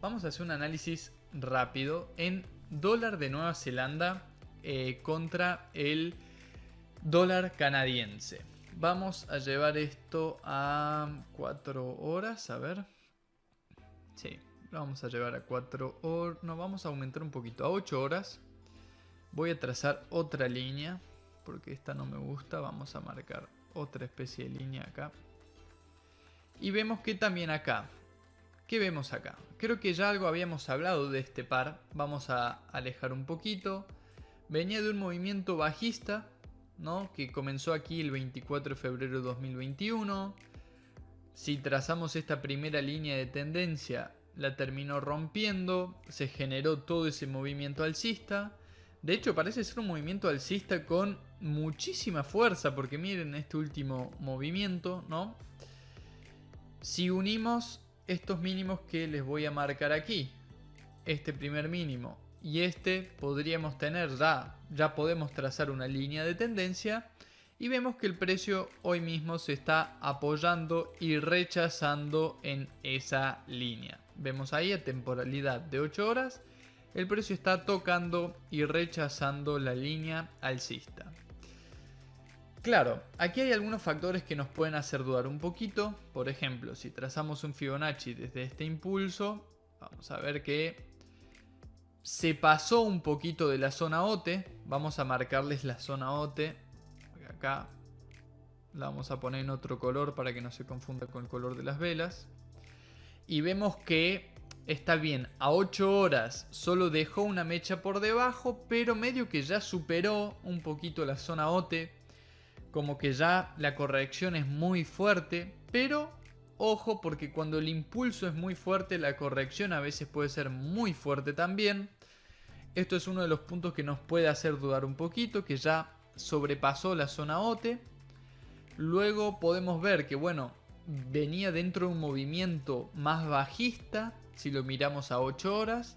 vamos a hacer un análisis rápido en dólar de Nueva Zelanda contra el dólar canadiense. Vamos a llevar esto a 4 horas, a ver. Sí, lo vamos a llevar a 4 horas, no, vamos a aumentar un poquito, a 8 horas. Voy a trazar otra línea, porque esta no me gusta, vamos a marcar otra especie de línea acá. Y vemos que también acá, ¿qué vemos acá? Creo que ya algo habíamos hablado de este par, vamos a alejar un poquito. Venía de un movimiento bajista, ¿no? Que comenzó aquí el 24 de febrero de 2021. Si trazamos esta primera línea de tendencia, la terminó rompiendo, se generó todo ese movimiento alcista. De hecho, parece ser un movimiento alcista con muchísima fuerza, porque miren este último movimiento, ¿no? Si unimos estos mínimos que les voy a marcar aquí, este primer mínimo y este, podríamos tener ya podemos trazar una línea de tendencia y vemos que el precio hoy mismo se está apoyando y rechazando en esa línea. Vemos ahí a temporalidad de 8 horas, el precio está tocando y rechazando la línea alcista. Claro, aquí hay algunos factores que nos pueden hacer dudar un poquito. Por ejemplo, si trazamos un Fibonacci desde este impulso, vamos a ver que se pasó un poquito de la zona OTE. Vamos a marcarles la zona OTE. Acá la vamos a poner en otro color para que no se confunda con el color de las velas. Y vemos que está bien, a 8 horas solo dejó una mecha por debajo, pero medio que ya superó un poquito la zona OTE. Como que ya la corrección es muy fuerte, pero ojo porque cuando el impulso es muy fuerte, la corrección a veces puede ser muy fuerte también. Esto es uno de los puntos que nos puede hacer dudar un poquito, que ya sobrepasó la zona OTE. Luego podemos ver que, bueno, venía dentro de un movimiento más bajista, si lo miramos a 8 horas.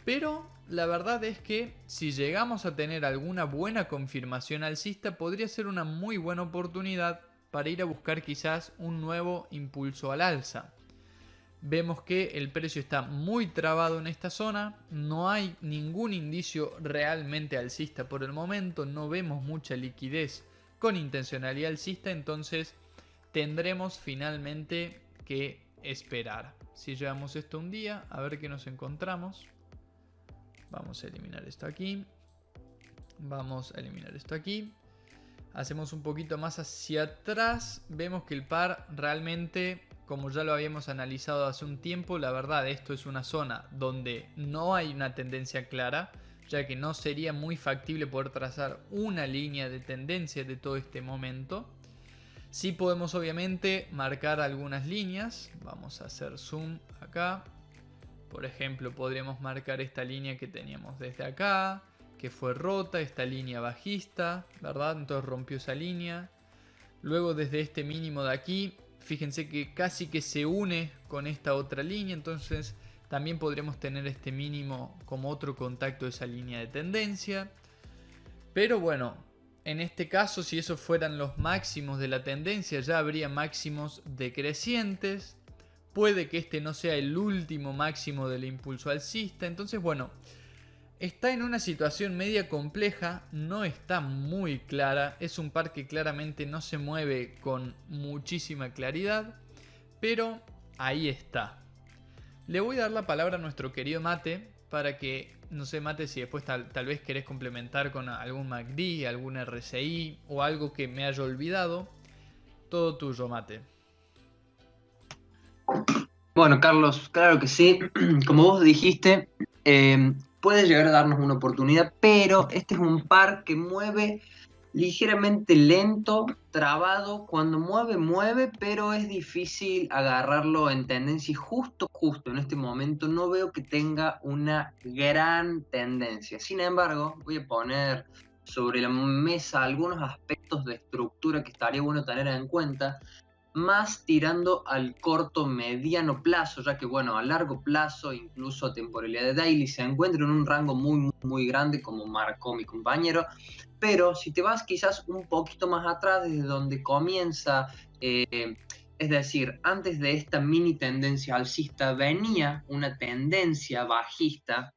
Pero la verdad es que si llegamos a tener alguna buena confirmación alcista, podría ser una muy buena oportunidad para ir a buscar quizás un nuevo impulso al alza. Vemos que el precio está muy trabado en esta zona, no hay ningún indicio realmente alcista por el momento, no vemos mucha liquidez con intencionalidad alcista, entonces tendremos finalmente que esperar. Si llevamos esto un día, a ver qué nos encontramos. Vamos a eliminar esto aquí. Vamos a eliminar esto aquí. Hacemos un poquito más hacia atrás. Vemos que el par realmente, como ya lo habíamos analizado hace un tiempo, la verdad esto es una zona donde no hay una tendencia clara, ya que no sería muy factible poder trazar una línea de tendencia de todo este momento. Sí podemos obviamente marcar algunas líneas. Vamos a hacer zoom acá. Por ejemplo, podríamos marcar esta línea que teníamos desde acá, que fue rota, esta línea bajista, ¿verdad? Entonces rompió esa línea. Luego desde este mínimo de aquí, fíjense que casi que se une con esta otra línea, entonces también podríamos tener este mínimo como otro contacto de esa línea de tendencia. Pero bueno, en este caso, si esos fueran los máximos de la tendencia, ya habría máximos decrecientes. Puede que este no sea el último máximo del impulso alcista. Entonces, bueno, está en una situación media compleja. No está muy clara. Es un par que claramente no se mueve con muchísima claridad. Pero ahí está. Le voy a dar la palabra a nuestro querido Mate. Para que, no sé Mate, si después tal vez querés complementar con algún MACD, algún RSI o algo que me haya olvidado. Todo tuyo, Mate. Bueno, Carlos, claro que sí. Como vos dijiste, puede llegar a darnos una oportunidad, pero este es un par que mueve ligeramente lento, trabado. Cuando mueve, mueve, pero es difícil agarrarlo en tendencia. Y justo en este momento no veo que tenga una gran tendencia. Sin embargo, voy a poner sobre la mesa algunos aspectos de estructura que estaría bueno tener en cuenta, más tirando al corto mediano plazo, ya que bueno, a largo plazo, incluso a temporalidad de daily, se encuentra en un rango muy grande, como marcó mi compañero. Pero si te vas quizás un poquito más atrás, desde donde comienza Es decir, antes de esta mini tendencia alcista venía una tendencia bajista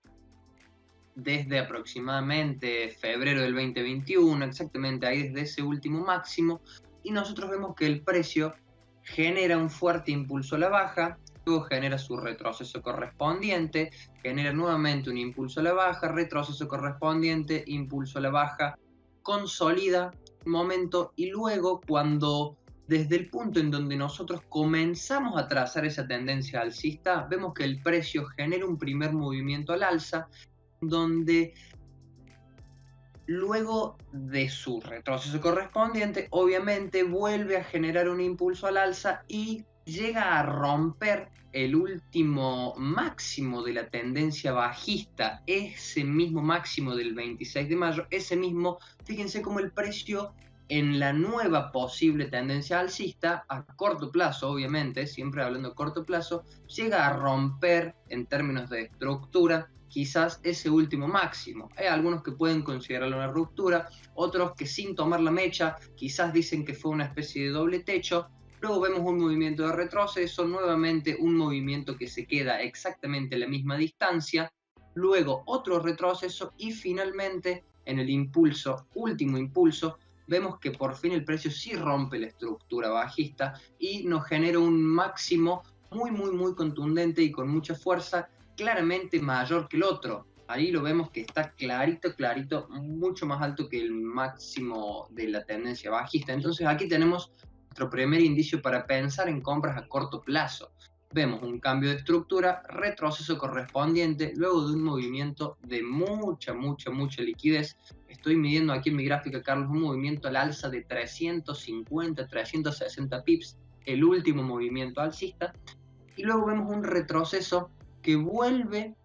desde aproximadamente febrero del 2021, exactamente ahí desde ese último máximo, y nosotros vemos que el precio genera un fuerte impulso a la baja, luego genera su retroceso correspondiente, genera nuevamente un impulso a la baja, retroceso correspondiente, impulso a la baja, consolida un momento y luego cuando desde el punto en donde nosotros comenzamos a trazar esa tendencia alcista, vemos que el precio genera un primer movimiento al alza, donde luego de su retroceso correspondiente, obviamente vuelve a generar un impulso al alza y llega a romper el último máximo de la tendencia bajista, ese mismo máximo del 26 de mayo, ese mismo, fíjense cómo el precio en la nueva posible tendencia alcista, a corto plazo, obviamente, siempre hablando de corto plazo, llega a romper en términos de estructura quizás ese último máximo. Hay algunos que pueden considerarlo una ruptura, otros que sin tomar la mecha quizás dicen que fue una especie de doble techo. Luego vemos un movimiento de retroceso, nuevamente un movimiento que se queda exactamente a la misma distancia, luego otro retroceso y finalmente en el impulso, último impulso, vemos que por fin el precio sí rompe la estructura bajista y nos genera un máximo muy contundente y con mucha fuerza, claramente mayor que el otro. Ahí lo vemos que está clarito, mucho más alto que el máximo de la tendencia bajista. Entonces aquí tenemos nuestro primer indicio para pensar en compras a corto plazo. Vemos un cambio de estructura, retroceso correspondiente, luego de un movimiento de mucha liquidez. Estoy midiendo aquí en mi gráfica, Carlos, un movimiento al alza de 350, 360 pips, el último movimiento alcista. Y luego vemos un retroceso que vuelve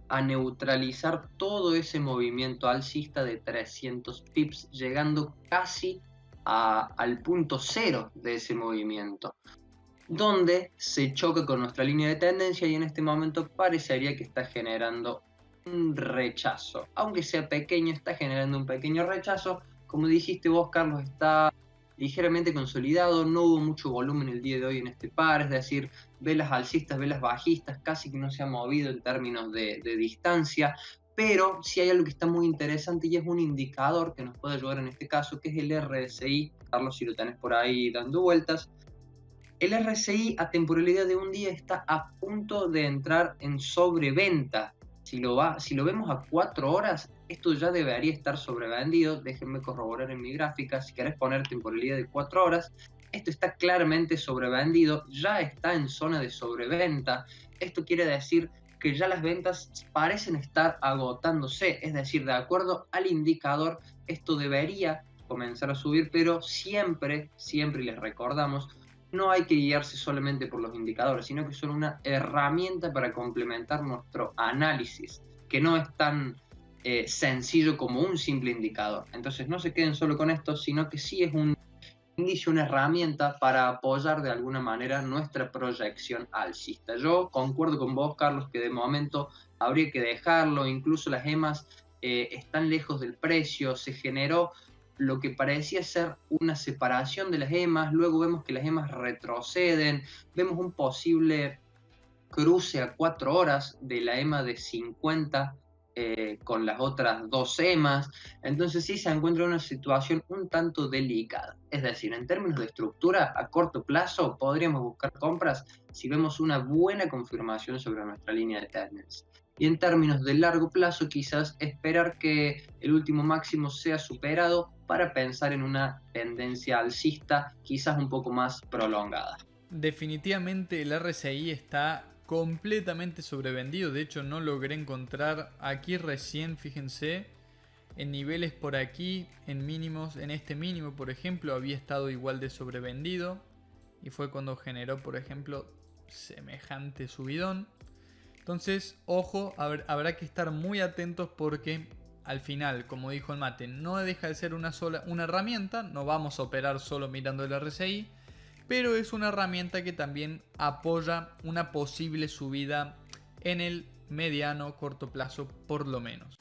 a neutralizar todo ese movimiento alcista de 300 pips, llegando casi al punto cero de ese movimiento, donde se choca con nuestra línea de tendencia y en este momento parecería que está generando un rechazo. Aunque sea pequeño, está generando un pequeño rechazo. Como dijiste vos, Carlos, está ligeramente consolidado, no hubo mucho volumen el día de hoy en este par, es decir, velas alcistas, velas bajistas, casi que no se ha movido en términos de distancia, pero sí hay algo que está muy interesante y es un indicador que nos puede ayudar en este caso, que es el RSI. Carlos, si lo tenés por ahí dando vueltas, el RSI a temporalidad de un día está a punto de entrar en sobreventa. Si lo vemos a 4 horas, esto ya debería estar sobrevendido. Déjenme corroborar en mi gráfica. Si querés poner temporalidad de 4 horas, esto está claramente sobrevendido, ya está en zona de sobreventa. Esto quiere decir que ya las ventas parecen estar agotándose, es decir, de acuerdo al indicador, esto debería comenzar a subir, pero siempre les recordamos, no hay que guiarse solamente por los indicadores, sino que son una herramienta para complementar nuestro análisis, que no es tan sencillo como un simple indicador. Entonces no se queden solo con esto, sino que sí es un indicio, una herramienta para apoyar de alguna manera nuestra proyección alcista. Yo concuerdo con vos, Carlos, que de momento habría que dejarlo, incluso las EMAs están lejos del precio, se generó lo que parecía ser una separación de las EMAs, luego vemos que las EMAs retroceden, vemos un posible cruce a 4 horas de la EMA de 50 con las otras 2 EMAs, entonces sí se encuentra en una situación un tanto delicada. Es decir, en términos de estructura, a corto plazo podríamos buscar compras si vemos una buena confirmación sobre nuestra línea de tendencia. Y en términos de largo plazo, quizás esperar que el último máximo sea superado para pensar en una tendencia alcista quizás un poco más prolongada. Definitivamente el RSI está completamente sobrevendido. De hecho, no logré encontrar aquí recién, fíjense, en niveles por aquí, en mínimos, en este mínimo, por ejemplo, había estado igual de sobrevendido. Y fue cuando generó, por ejemplo, semejante subidón. Entonces, ojo, habrá que estar muy atentos porque al final, como dijo el mate, no deja de ser una herramienta. No vamos a operar solo mirando el RSI, pero es una herramienta que también apoya una posible subida en el mediano corto plazo por lo menos.